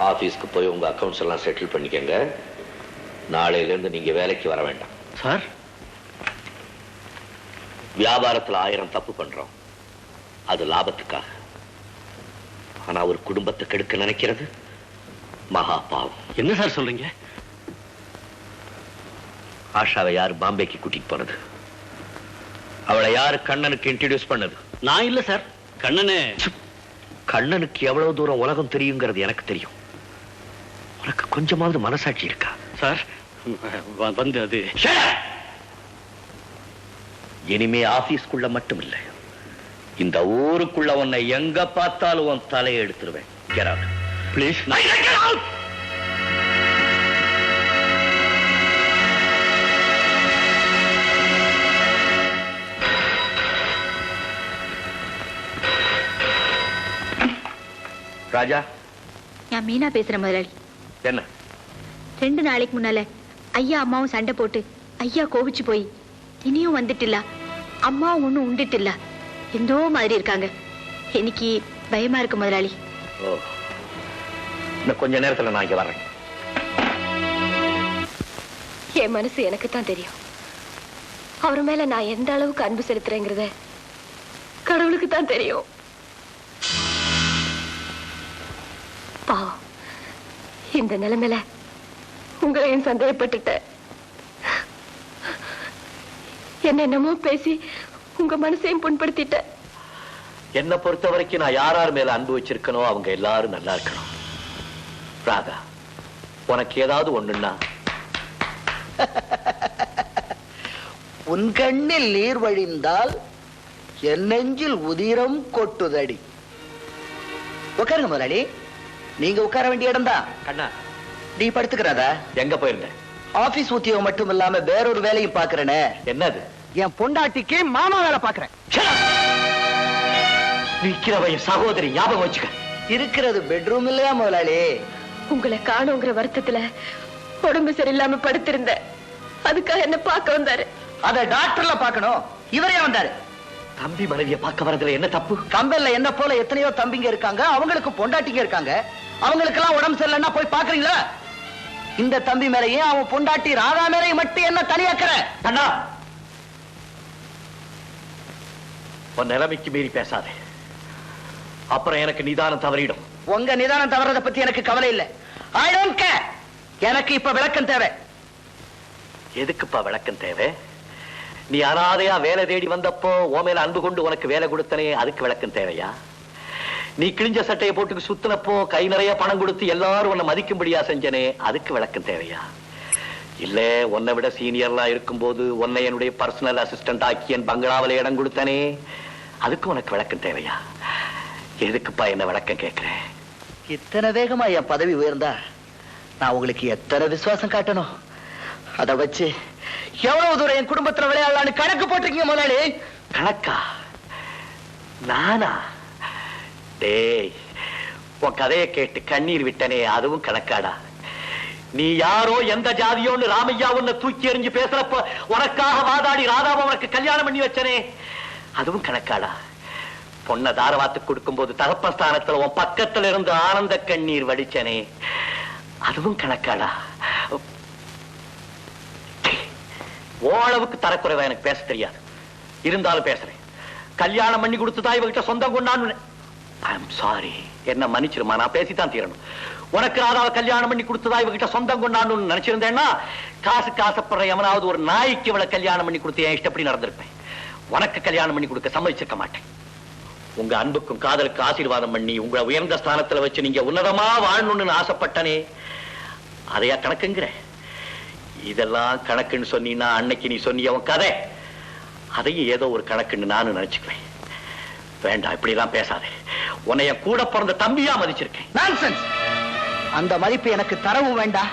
ஆபீஸ்க்கு போய் உங்க அக்கவுண்ட்ஸ் எல்லாம் செட்டில் பண்ணிக்கங்க. நாளையில இருந்து நீங்க வேலைக்கு வர வேண்டாம். சார், வியாபாரத்துல 1000 தப்பு பண்றோம், அது லாபத்துக்காக. ஆனா ஒரு குடும்பத்தை கெடுக்க நினைக்கிறது மகா பாவம். என்ன சார் சொல்றீங்க? ஆஷாவை யாரு பாம்பேக்கு கூட்டிட்டு போனது? அவளை யாரு கண்ணனுக்கு இன்ட்ரோடியூஸ் பண்ணது? நான் இல்ல சார். கண்ணனுக்கு எவ்வளவு தூரம் உலகம் தெரியுங்கிறது எனக்கு தெரியும். உனக்கு கொஞ்சமாவது மனசாட்சி இருக்கா? சார், வந்து அது இனிமே ஆபீஸ்க்குள்ள மட்டும் இல்ல, இந்த ஊருக்குள்ள உன்னை எங்க பார்த்தாலும் உன் தலையை எடுத்துருவேன். Get out. Please. Get out. ராஜா, நான் மீனா பேசுறேன் முதலாளி. என்ன? 2 நாளைக்கு முன்னால ஐயா அம்மாவும் சண்டை போட்டு ஐயா கோபிச்சு போய் இனியும் வந்துட்டில்ல, அம்மாவும் ஒண்ணும் உண்டுட்டில்ல, எந்தோ மாதிரி இருக்காங்க. எனக்கு பயமா இருக்கு முதலாளி. ஓ, இன்னும் கொஞ்ச நேரத்துல நான் இங்க வரேன். என் மனசு எனக்கு தான் தெரியும். அவர் மேல நான் எந்த அளவுக்கு அன்பு செலுத்துறேங்கிறத கடவுளுக்கு தான் தெரியும். பாவம், இந்த நிலைமையில உங்களையும் சந்தேகப்பட்டுட்ட. என்னென்னமோ பேசி உங்க மனசையும் புண்படுத்திட்ட. என்னை பொறுத்த வரைக்கும் நான் யார் மேல அன்பு வச்சிருக்கணும் அவங்க எல்லாரும் நல்லா இருக்கணும். ராதா, உனக்கு ஏதாவது ஒண்ணுன்னா உன் கண்ணில் நீர் வழிந்தால் என் நெஞ்சில் உதிரம் கொட்டுதடி. உட்காருங்க முதலாளி. நீங்க உட்கார வேண்டிய இடம் தான். கண்ணா, நீ படுத்துக்கிறதா? எங்க போயிருந்த? ஆபீஸ் உத்தியோகம் மட்டும் இல்லாம வேறொரு வேலையும் பாக்குறேனே. என்னது? என் பொண்டாட்டிக்கு மாமா வேலை பாக்குறேன். விக்கிறவைய சகோதரி, ஞாபகம் வச்சுக்க. இருக்கிறது பெட்ரூம் இல்லையா முதலாளி? உங்களை காணுங்கிற வருத்தத்துல உடம்பு சரியில்லாம படுத்திருந்த, அதுக்காக என்ன பார்க்க வந்தாரு. அத டாக்டர்ல பாக்கணும், இவரே வந்தாரு. தம்பி மனைவிய பார்க்க வரதுல என்ன தப்பு? கம்பெல்ல என்ன போல எத்தனையோ தம்பிங்க இருக்காங்க, அவங்களுக்கு பொண்டாட்டிங்க இருக்காங்க. அவங்களுக்கு எல்லாம் உடம்பு சரியில்லைன்னா போய் பாக்குறீங்களா? இந்த தம்பி மேலையும் அவன் பொண்டாட்டி ராதா மேலையும் மட்டும் என்ன தனியாக்குற? அண்ணா, உன் நிலைமைக்கு மீறி பேசாதே, அப்புறம் எனக்கு நிதானம் தவறிடும். உங்க நிதானம் தவறத பத்தி எனக்கு கவலை இல்லை. I don't care. எனக்கு இப்ப விளக்கம் தேவை. எதுக்குப்பா விளக்கம் தேவை? நீ அனாதையா வேலை தேடி வந்தப்போ உன் மேல அன்பு கொண்டு உனக்கு வேலை கொடுத்தனே, அதுக்கு விளக்கம் தேவையா? நீ கிழிஞ்ச சட்டையை போட்டு சுத்தினப்போ கை நிறைய பணம் கொடுத்து எல்லாரும் உன்னை மதிக்கும்படியா செஞ்சனே, அதுக்கு விளக்கம் தேவையா? இல்ல உன்னை விட சீனியர்லாம் இருக்கும்போது உன்னை என்னுடைய பர்சனல் அசிஸ்டன்ட் ஆக்கி என் பங்களாவில இடம் கொடுத்தனே, அதுக்கு உனக்கு விளக்கம் தேவையா? எதுக்குப்பா என்ன விளக்கம் கேட்கிறேன்? இத்தனை வேகமா என் பதவி உயர்ந்தா நான் உங்களுக்கு எத்தனை விசுவாசம் காட்டணும்? அதை வச்சு எவ்வளவு தூரம் என் குடும்பத்துல விளையாடலான்னு கணக்கு போட்டிருக்கீங்க முதலாளி. கணக்கா? நானா? டேய், உன் கதையை கேட்டு கண்ணீர் விட்டனே, அதுவும் கணக்காடா? நீ யாரோ எந்த ஜாதியோன்னு ராமையா உன்னை தூக்கி எறிஞ்சு பேசுறப்ப உனக்காக வாதாடி ராதாவை உனக்கு கல்யாணம் பண்ணி வச்சனே, அதுவும் கணக்காடா? பொண்ணை தாரவாத்து கொடுக்கும் போது தகப்பன் ஸ்தானத்துல உன் பக்கத்துல இருந்து ஆனந்த கண்ணீர் வடிச்சனே, அதுவும் கணக்காடா? ஓளவுக்கு தரக்குறைவா எனக்கு பேச தெரியாது, இருந்தாலும் பேசுறேன். கல்யாணம் பண்ணி கொடுத்துதா இவகிட்ட சொந்தம் கொண்டான்னு. ஐம் சாரி, என்ன மன்னிச்சிருமா, நான் பேசித்தான் தீரணும். உனக்கு ராதாவை கல்யாணம் பண்ணி கொடுத்ததா இவகிட்ட சொந்தம் கொண்டான்னு நினைச்சிருந்தேன்னா காசுக்கு ஆசைப்படுற எவனாவது ஒரு நாய்க்கு இவளை கல்யாணம் பண்ணி கொடுத்து என் இஷ்டப்படி நடந்திருப்பேன். உனக்கு கல்யாணம் பண்ணி கொடுக்க சம்மதிச்சிருக்க மாட்டேன். உங்க அன்புக்கும் காதலுக்கு ஆசீர்வாதம் பண்ணி உங்களை உயர்ந்த ஸ்தானத்துல வச்சு நீங்க உன்னதமா வாழணும்னு ஆசைப்பட்டனே, அதையா கணக்குங்கிற? இதெல்லாம் கணக்குன்னு சொன்னீங்கன்னா அன்னைக்கு நீ சொன்னிய உன் கதை, அதையும் ஏதோ ஒரு கணக்குன்னு நானும் நினைச்சுக்குவேன். வேண்டாம், இப்படி எல்லாம் பேசாதே. உன்னைய கூட பிறந்த தம்பியா மதிச்சிருக்கேன். நான்சென்ஸ். அந்த மதிப்பு எனக்கு தரவும் வேண்டாம்.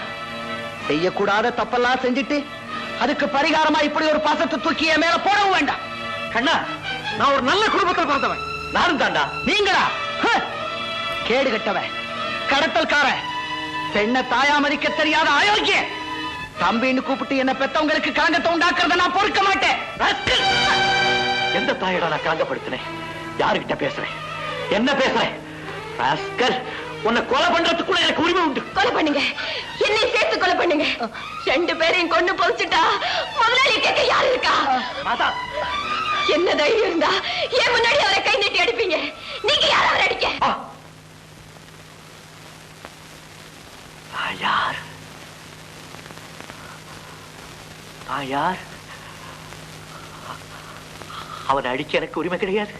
செய்யக்கூடாத தப்பெல்லாம் செஞ்சுட்டு அதுக்கு பரிகாரமா இப்படி ஒரு பாசத்தை தூக்கி என் மேல போடவும் வேண்டாம். கண்ணா, நான் ஒரு நல்ல குடும்பத்தில் பிறந்தவன். நானும் தாண்டா. நீங்களா? கேடு கட்டவன், கடத்தல்காரன், பெண்ணை தாயா மதிக்க தெரியாத அயோக்கிய. தம்பின்னு கூப்பிட்டு என்ன பெத்தவங்களுக்கு கலங்கத்தை உண்டாக்குறத நான் பொறுக்க மாட்டேன். எந்த தாயடா நான் கலங்கப்படுத்தினேன்? யாருகிட்ட பேசுறேன்? என்ன பேசுறேன்? ராஸ்கல், உன்னை கொலை பண்றதுக்கு கூட எனக்கு உரிமை உண்டு. கொலை பண்ணுங்க, என்னை சேர்த்து கொலை பண்ணுங்க. 2 பேரையும் கொண்டு போச்சுட்டா முதலாளி கேட்க யாரு இருக்கா? மாதா, என்ன தைரியம் இருந்தா ஏன் முன்னாடி அவரை கை நீட்டி அடிப்பீங்க? நீங்க யார் அவரை அடிக்க? நான் யார்? அவனை அடிக்க எனக்கு உரிமை கிடையாது.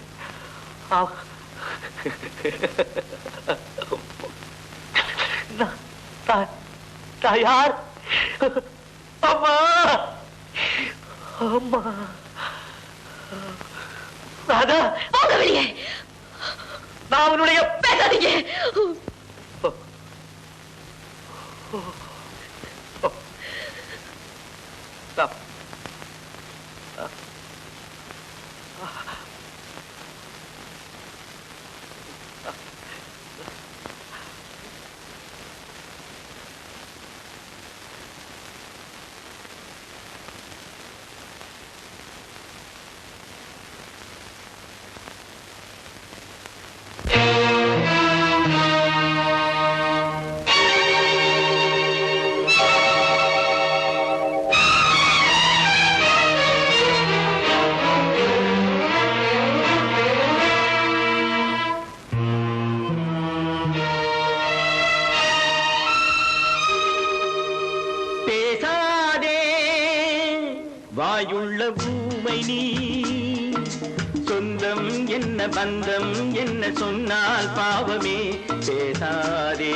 நான் யார்? அம்மா, அம்மா, ராதா, போங்க வெளியே. நான் அவனுடைய பேசாதீங்க. வாயுள்ள பூமை நீ, சொந்தம் என்ன பந்தம் என்ன சொன்னால் பாவமே, பேசாதே.